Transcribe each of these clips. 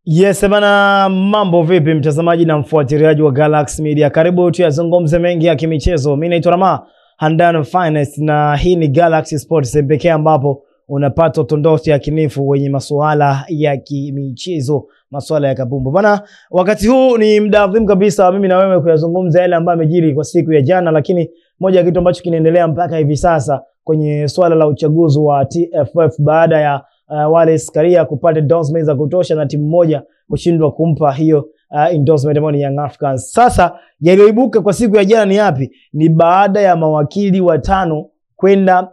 Yes, bana, mambo vipi mtazamaji na mfuatiliaji wa Galaxy Media. Karibu tuyazungumze mengi ya kimichezo. Mimi naitwa Rama Handano Finest na hii ni Galaxy Sports pekee ambapo unapata utondosi ya kinifu wenye masuala ya kimichezo, masuala ya kabumbu. Bana, wakati huu ni muda adhimu kabisa mimi na wewe kuyazungumza yale ambayo yamejiri kwa siku ya jana, lakini moja ya kitu ambacho kinaendelea mpaka hivi sasa kwenye swala la uchaguzi wa TFF baada ya Wallace Karia kupata endorsement za kutosha na timu moja kushindwa kumpa hiyo endorsement ambayo ni Young Africans. Sasa yaliyoibuka kwa siku ya jana ni yapi? Ni baada ya mawakili watano kwenda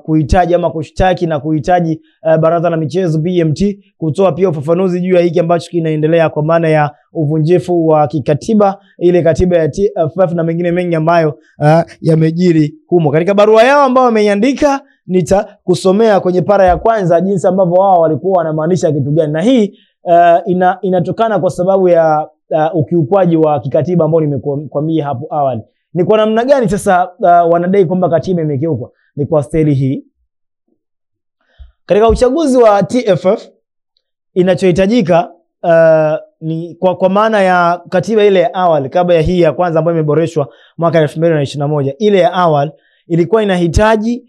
kuhitaji ama kushtaki na kuhitaji baraza la michezo BMT kutoa pia ufafanuzi juu ya hiki ambacho kinaendelea kwa maana ya uvunjifu wa kikatiba, ile katiba ya TFF na mengine mengi ambayo yamejiri humo. Katika barua yao ambao wameiandika nitakusomea kwenye para ya kwanza jinsi ambavyo wao walikuwa wanamaanisha kitu gani, na hii inatokana kwa sababu ya ukiukwaji wa kikatiba ambao nimekwambia hapo awali. Ni kwa namna gani sasa wanadai kwamba katiba imekiukwa? Ni kwa staili hii. Katika uchaguzi wa TFF inachohitajika ni kwa maana ya katiba ile ya awali kabla ya hii ya kwanza ambayo imeboreshwa mwaka 2021. Ile ya awali ilikuwa inahitaji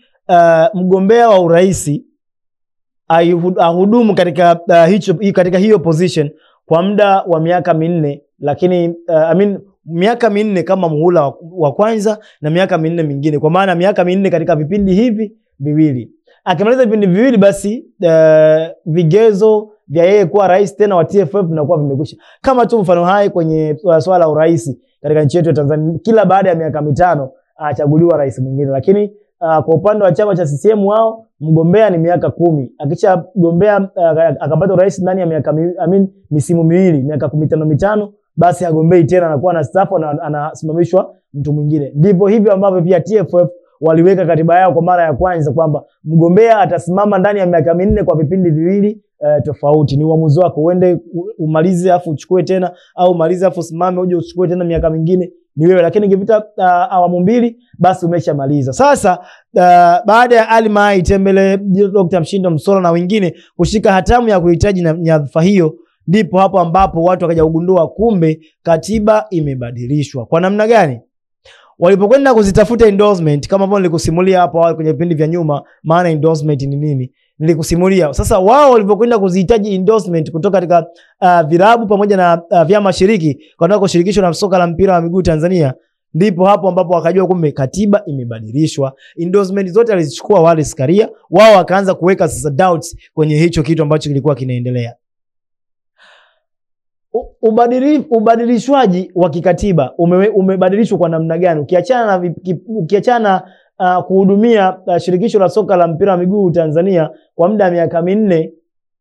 mgombea wa uraisi ahudumu katika hiyo position kwa muda wa miaka 4, lakini miaka 4 kama muhula wa kwanza na miaka 4 mingine, kwa maana miaka 4 katika vipindi hivi viwili. Akimaliza vipindi viwili basi vigezo vya yeye kuwa rais tena wa TFF vinakuwa vimekwisha. Kama tu mfano hai kwenye swala la uraisi katika nchi yetu ya Tanzania, kila baada ya miaka 5 achaguliwa rais mwingine, lakini kwa upande wa chama cha CCM wao mgombea ni miaka 10. Akisha gombea akapata rais ndani ya miaka misimu miwili, miaka 15 basi agombei tena, anakuwa na stafu na anasimamishwa mtu mwingine. Ndivyo hivyo ambavyo pia TFF waliweka katiba yao kwa mara ya kwanza kwamba mgombea atasimama ndani ya miaka 4 kwa vipindi viwili tofauti. Ni uamuzi wako, uende umalize afu uchukue tena, au umalize afu simame uje uchukue tena miaka mingine, ni wewe. Lakini ikipita awamu 2 basi umeshamaliza. Sasa baada ya Ali Mai Tembele, Dr. Mshindo Msola na wengine kushika hatamu ya kuhitaji nyadhifa hiyo, ndipo hapo ambapo watu wakaja kugundua kumbe katiba imebadilishwa. Kwa namna gani? Walipokwenda kuzitafuta endorsement, kama ambavyo nilikusimulia hapo awali kwenye vipindi vya nyuma, maana endorsement ni nini nilikusimulia. Sasa wao walipokwenda kuzihitaji endorsement kutoka katika vilabu pamoja na vyama shiriki kwa kushirikishwa na soka la mpira wa miguu Tanzania, ndipo hapo ambapo wakajua kumbe katiba imebadilishwa. Endorsement zote alizichukua Wallace Karia, wao wakaanza kuweka sasa doubts kwenye hicho kitu ambacho kilikuwa kinaendelea. Ubadilishwaji wa kikatiba umebadilishwa kwa namna gani? Ukiachana kuhudumia shirikisho la soka la mpira wa miguu Tanzania kwa muda wa miaka 4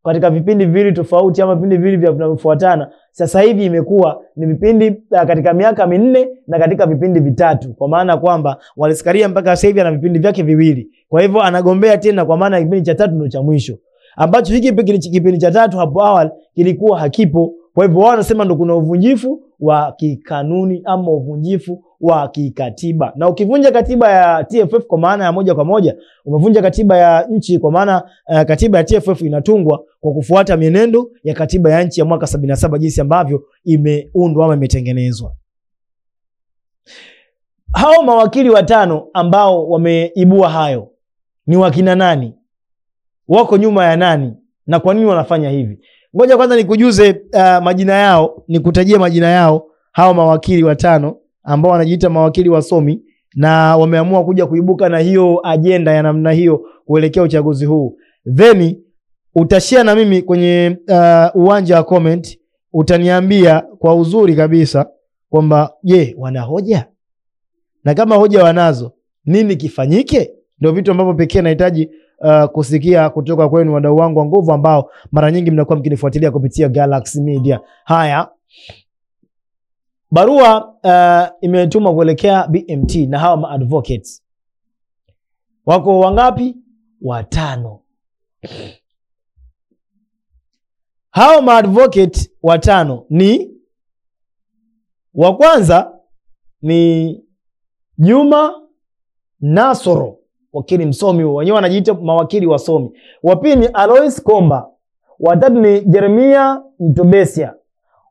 katika vipindi viwili tofauti ama vipindi viwili vinavyofuatana, sasa hivi imekuwa ni vipindi katika miaka 4 na katika vipindi vitatu, kwa maana kwamba Wallace Karia mpaka sasa hivi ana vipindi vyake viwili. Kwa hivyo anagombea tena kwa maana kipindi cha 3 ndio cha mwisho, ambacho hiki kipindi cha 3 hapo awali kilikuwa hakipo. Kwa hivyo wao wanasema ndo kuna uvunjifu wa kikanuni ama uvunjifu wa kikatiba. Na ukivunja katiba ya TFF kwa maana ya moja kwa moja umevunja katiba ya nchi, kwa maana katiba ya TFF inatungwa kwa kufuata mienendo ya katiba ya nchi ya mwaka 77 jinsi ambavyo imeundwa ama imetengenezwa. Hao mawakili watano ambao wameibua hayo ni wakina nani? Wako nyuma ya nani? Na kwa nini wanafanya hivi? Ngoja kwanza nikujuze majina yao, nikutajie majina yao hao mawakili watano ambao wanajiita mawakili wasomi na wameamua kuja kuibuka na hiyo agenda ya namna hiyo kuelekea uchaguzi huu. Then utashare na mimi kwenye uwanja wa comment, utaniambia kwa uzuri kabisa kwamba wana hoja, na kama hoja wanazo nini kifanyike? Ndio vitu ambavyo pekee nahitaji kusikia kutoka kwenu wadau wangu wa nguvu ambao mara nyingi mnakuwa mkinifuatilia kupitia Galaxy Media. Haya, barua imetumwa kuelekea BMT na hawa advocates. Wako wangapi? 5. Hao advocate 5 ni, wa kwanza ni Juma Nasoro, wakili msomi, wenyewe wanajiita mawakili wasomi. Wa pili ni Alois Komba, Wa 3 ni Jeremia Mtobesia.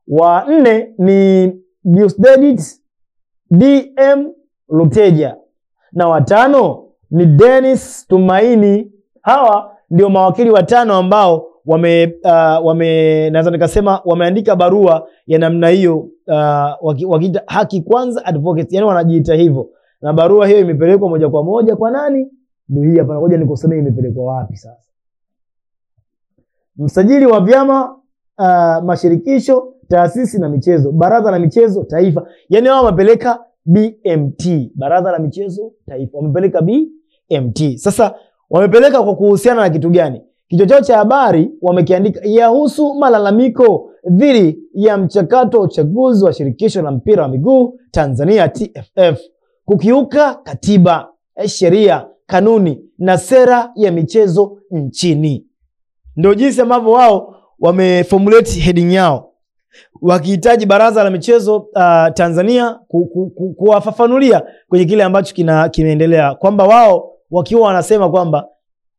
Wa 4 ni Deusdedit DM Luteja. Na wa 5 ni Dennis Tumaini. Hawa ndio mawakili 5 ambao naweza nikasema wameandika barua ya namna hiyo, wakiita Haki Kwanza Advocates, yani wanajiita hivyo. Na barua hiyo imepelekwa moja kwa moja kwa nani? Ndio hii hapa, ngoja nikusomee imepelekwa wapi sasa. Msajili wa vyama, mashirikisho, taasisi na michezo, Baraza la Michezo Taifa. Yani wao wamepeleka BMT, Baraza la Michezo Taifa. Wamepeleka BMT. Sasa wamepeleka kwa kuhusiana na kitu gani? Kichwa chao cha habari wamekiandika yahusu malalamiko dhidi ya mchakato wa uchaguzi wa shirikisho la mpira wa miguu Tanzania TFF kukiuka katiba, sheria, kanuni na sera ya michezo nchini. Ndio jinsi ambavyo wao wameformulate heading yao, wakihitaji Baraza la Michezo Tanzania kuwafafanulia kwenye kile ambacho kinaendelea, kwamba wao wakiwa wanasema kwamba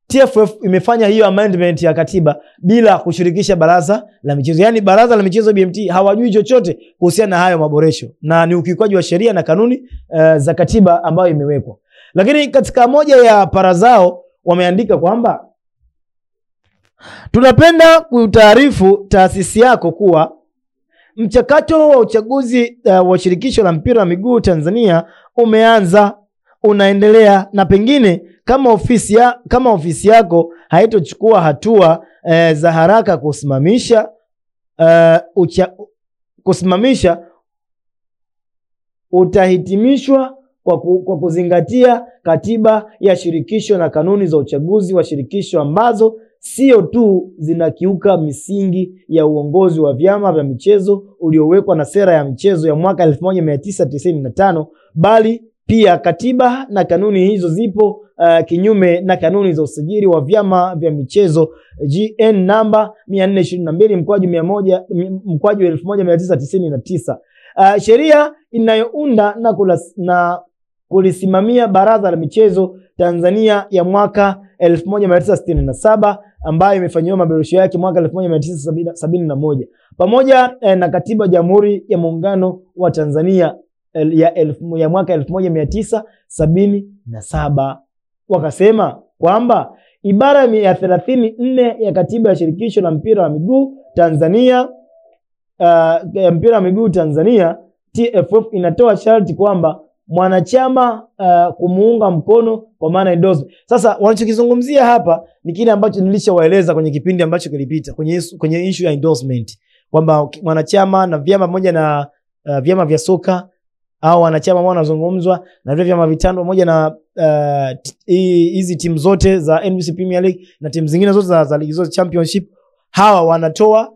TFF imefanya hiyo amendment ya katiba bila kushirikisha Baraza la Michezo. Yani Baraza la Michezo BMT hawajui chochote kuhusiana na hayo maboresho, na ni ukiukaji wa sheria na kanuni za katiba ambayo imewekwa. Lakini katika moja ya para zao wameandika kwamba tunapenda kutaarifu taasisi yako kuwa mchakato wa uchaguzi wa shirikisho la mpira wa miguu Tanzania umeanza, unaendelea, na pengine kama ofisi yako haitochukua hatua za haraka kusimamisha utahitimishwa kwa kuzingatia katiba ya shirikisho na kanuni za uchaguzi wa shirikisho ambazo sio tu zinakiuka misingi ya uongozi wa vyama vya michezo uliowekwa na sera ya michezo ya mwaka 1995, bali pia katiba na kanuni hizo zipo kinyume na kanuni za usajili wa vyama vya michezo GN namba 422/1999, sheria inayounda na kulisimamia Baraza la Michezo Tanzania ya mwaka 1967 ambayo imefanywa maboresho yake mwaka 1971, pamoja na katiba Jamhuri ya Muungano wa Tanzania ya mwaka 1977. Wakasema kwamba ibara ya 34 ya katiba ya shirikisho la mpira wa miguu Tanzania TFF inatoa sharti kwamba mwanachama kumuunga mkono kwa maana endorsement. Sasa wanachokizungumzia hapa ni kile ambacho nilishawaeleza kwenye kipindi ambacho kilipita kwenye issue ya endorsement, kwamba mwanachama na vyama pamoja na vyama vya soka au wanachama ambao wanazungumzwa na vile vyama vitano pamoja na hizi timu zote za NBC Premier League na timu zingine zote za ligi zote championship, hawa wanatoa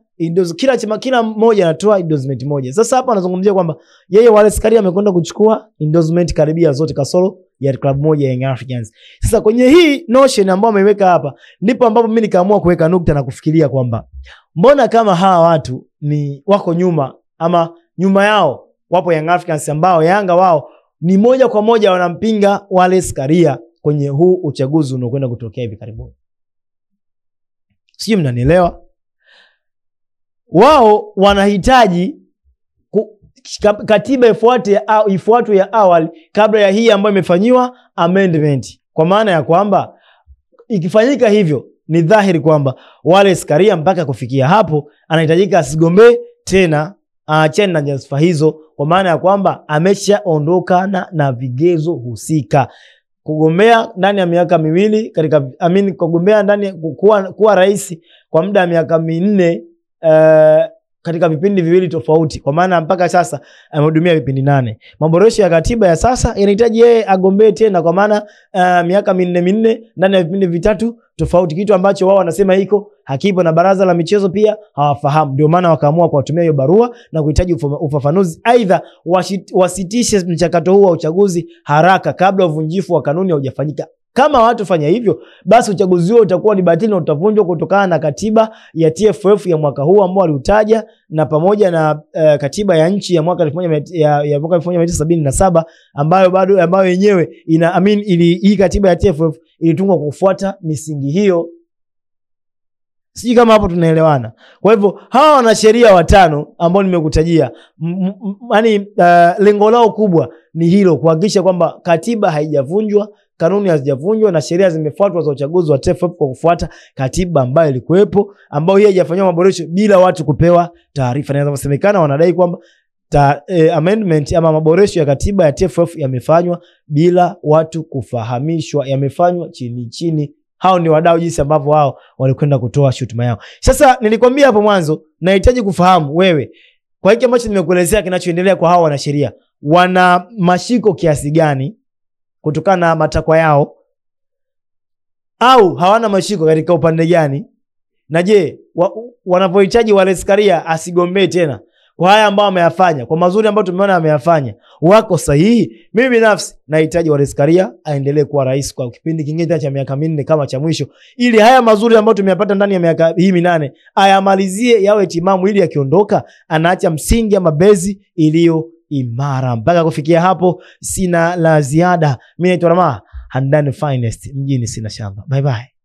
kila mmoja anatoa endorsement moja. Sasa hapa anazungumzia kwamba yeye Wallace Karia amekwenda kuchukua endorsement karibia zote kasoro ya club moja ya Young Africans. Sasa kwenye hii notion ambayo ameweka hapa ndipo ambapo mimi nikaamua kuweka nukta na kufikiria kwamba mbona kama hawa watu ni wako nyuma ama nyuma yao wapo Young Africans ambao Yanga wao ni moja kwa moja wanampinga Wallace Karia kwenye huu uchaguzi unaokwenda kutokea hivi karibuni. Sio, mnanielewa? Wao wanahitaji katiba ifuatwe ya awali kabla ya hii ambayo imefanywa amendment. Kwa maana ya kwamba ikifanyika hivyo ni dhahiri kwamba Wallace Karia mpaka kufikia hapo anahitajika asigombee tena, aachane na nyadhifa hizo, kwa maana ya kwamba ameshaondokana na vigezo husika. Kugombea ndani ya miaka miwili kugombea ndani kuwa rais kwa muda wa miaka 4 katika vipindi viwili tofauti, kwa maana mpaka sasa amehudumia vipindi 8. Maboresho ya katiba ya sasa yanahitaji yeye agombee tena kwa maana miaka 4 ndani ya vipindi vitatu tofauti, kitu ambacho wao wanasema hiko hakipo na Baraza la Michezo pia hawafahamu. Ndio maana wakaamua kuwatumia hiyo barua na kuhitaji ufafanuzi, aidha wasitishe mchakato huu wa uchaguzi haraka kabla uvunjifu wa kanuni haujafanyika. Kama watu fanya hivyo, basi uchaguzi huo utakuwa ni batili na utavunjwa kutokana na katiba ya TFF ya mwaka huu ambao aliutaja, na pamoja na katiba ya nchi ya mwaka 1977 ambayo yenyewe hii katiba ya TFF ilitungwa kufuata misingi hiyo. Sijui kama hapo tunaelewana. Kwa hivyo hawa wanasheria watano ambao nimekutajia, yani lengo lao kubwa ni hilo, kuhakikisha kwamba katiba haijavunjwa, kanuni hazijavunjwa na sheria zimefuatwa za uchaguzi wa TFF kwa kufuata katiba ambayo ilikuwepo, ambayo hii haijafanywa maboresho bila watu kupewa taarifa. Na inasemekana wanadai kwamba amendment ama maboresho ya katiba ya TFF yamefanywa bila watu kufahamishwa, yamefanywa chini chini. Hao ni wadau jinsi ambavyo wao walikwenda kutoa shutuma yao. Sasa nilikwambia hapo mwanzo, nahitaji kufahamu wewe, kwa hiki ambacho nimekuelezea kinachoendelea kwa hao wanasheria, wana mashiko kiasi gani kutokana na matakwa yao, au hawana mashiko katika upande gani? Na je, wanapohitaji Wallace Karia asigombee tena kwa haya ambao ameyafanya, kwa mazuri ambayo tumeona ameyafanya, wako sahihi? Mimi binafsi nahitaji Wallace Karia aendelee kuwa rais kwa kipindi kingine cha miaka 4 kama cha mwisho, ili haya mazuri ambayo tumeyapata ndani ya miaka hii 8 ayamalizie, yawe timamu, ili akiondoka anaacha msingi ama bezi iliyo imara. Mpaka kufikia hapo sina la ziada. Mimi naitwa Rama, Handani Finest, mjini sina shamba. Bye bye.